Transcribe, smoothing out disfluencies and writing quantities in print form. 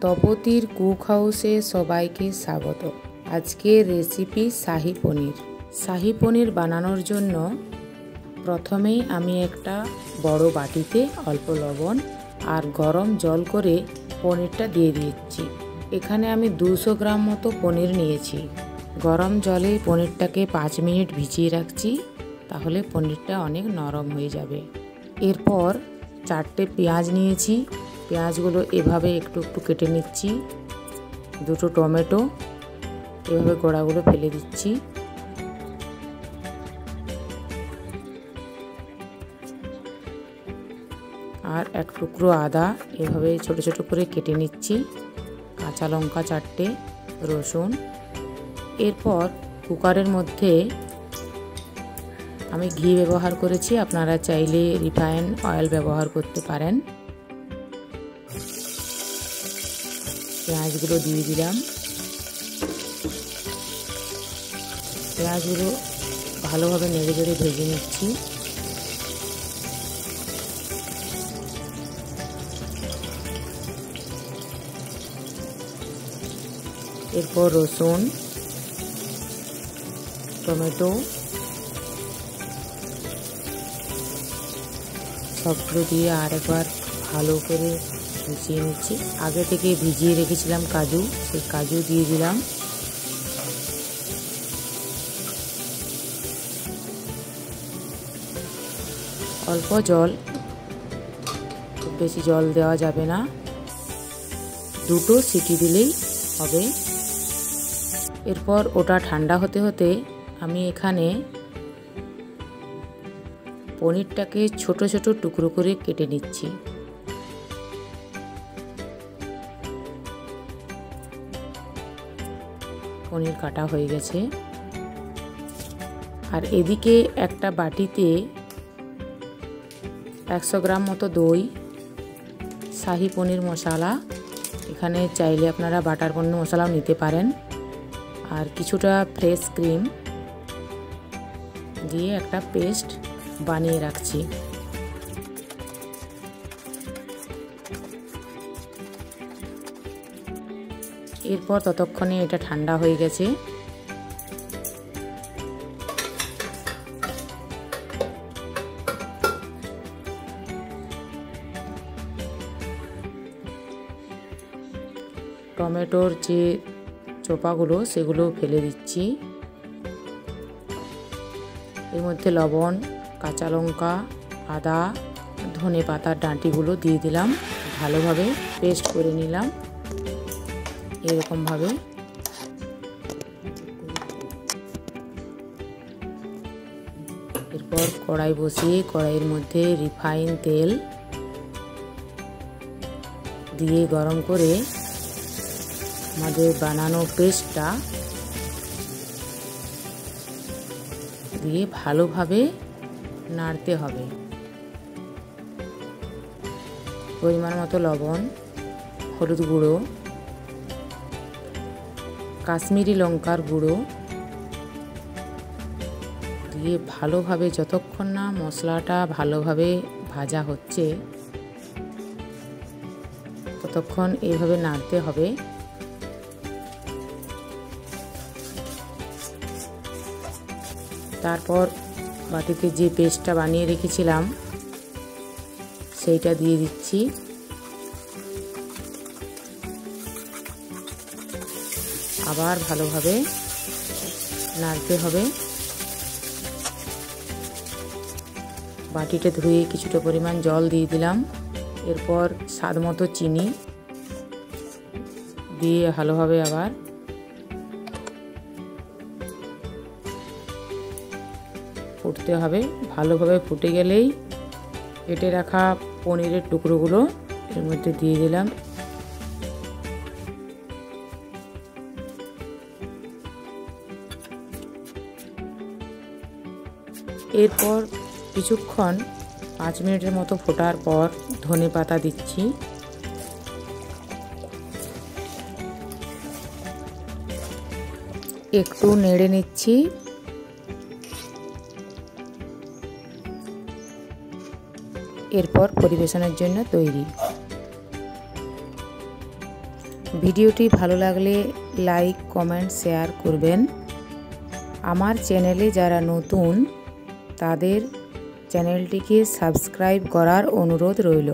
তপতির cook হাউসে সবাইকে স্বাগত। আজকের রেসিপি শাহী পনির। শাহী পনির বানানোর জন্য প্রথমেই আমি একটা বড় বাটিতে অল্প লবণ আর গরম জল করে পনিরটা দিয়ে দিচ্ছি। এখানে আমি 200 গ্রাম মতো পনির নিয়েছি। গরম জলে পনিরটাকে 5 মিনিট ভিজিয়ে রাখছি, তাহলে পনিরটা অনেক নরম হয়ে যাবে। এরপর 4টে পেঁয়াজ নিয়েছি, পেঁয়াজগুলো এভাবে একটু একটু কেটে নিচ্ছি। 2টো টমেটো এভাবে গোড়াগুলো ফেলে দিচ্ছি। আর 1 টুকরো আদা এভাবে ছোট ছোট করে কেটে নিচ্ছি। কাঁচা লঙ্কা 4টে, রসুন। এরপর কুকারের মধ্যে আমি ঘি ব্যবহার করেছি, আপনারা চাইলে রিফাইন অয়েল ব্যবহার করতে পারেন। পেঁয়াজগুলো দিয়ে দিলাম। পেঁয়াজগুলো ভালোভাবে নেড়ে চেড়ে ভেজে নিচ্ছি। এরপর রসুন, টমেটো সবগুলো দিয়ে আরেকবার ভালো করে মিশিয়ে নিচ্ছি। আগে থেকে ভিজিয়ে রেখেছিলাম কাজু, সেই কাজু দিয়ে দিলাম। অল্প জল, খুব বেশি জল দেওয়া যাবে না, 2টো সিটি দিলেই হবে। এরপর ওটা ঠান্ডা হতে হতে আমি এখানে পনিরটাকে ছোট ছোট টুকরো করে কেটে নিচ্ছি। পনির কাটা হয়ে গেছে। আর এদিকে একটা বাটিতে 100 গ্রাম মতো দই, শাহী পনির মশলা, এখানে চাইলে আপনারা বাটার পনির মশলাও নিতে পারেন, আর কিছুটা ফ্রেশ ক্রিম দিয়ে একটা পেস্ট বানিয়ে রাখছি। এরপর ততক্ষণে এটা ঠান্ডা হয়ে গেছে। টমেটোর যে চোপাগুলো সেগুলো ফেলে দিচ্ছি। এর মধ্যে লবণ, কাঁচা লঙ্কা, আদা, ধনে পাতার ডাঁটিগুলো দিয়ে দিলাম। ভালোভাবে পেস্ট করে নিলাম এরকমভাবে। এরপর কড়াই বসিয়ে কড়াইয়ের মধ্যে রিফাইন তেল দিয়ে গরম করে আমাদের বানানো পেস্টটা দিয়ে ভালোভাবে নাড়তে হবে। পরিমাণ মতো লবণ, হলুদ গুঁড়ো, কাশ্মীরি লঙ্কার গুঁড়ো দিয়ে ভালোভাবে, যতক্ষণ না মশলাটা ভালোভাবে ভাজা হচ্ছে ততক্ষণ এইভাবে নাড়তে হবে। তারপর বাটিতে যে পেস্টটা বানিয়ে রেখেছিলাম সেইটা দিয়ে দিচ্ছি। আবার ভালোভাবে নাড়তে হবে। বাটিটা ধুয়ে কিছুটা পরিমাণ জল দিয়ে দিলাম। এরপর স্বাদ মতো চিনি দিয়ে ভালোভাবে আবার ফুটতে হবে। ভালোভাবে ফুটে গেলেই কেটে রাখা পনিরের টুকরোগুলো এর মধ্যে দিয়ে দিলাম। এরপর কিছুক্ষণ 5 মিনিটের মতো ফোটার পর ধনে পাতা দিচ্ছি। একটু নেড়ে নিচ্ছি। এরপর পরিবেশনের জন্য তৈরি। ভিডিওটি ভালো লাগলে লাইক, কমেন্ট, শেয়ার করবেন। আমার চ্যানেলে যারা নতুন তাদের চ্যানেলটিকে সাবস্ক্রাইব করার অনুরোধ রইল।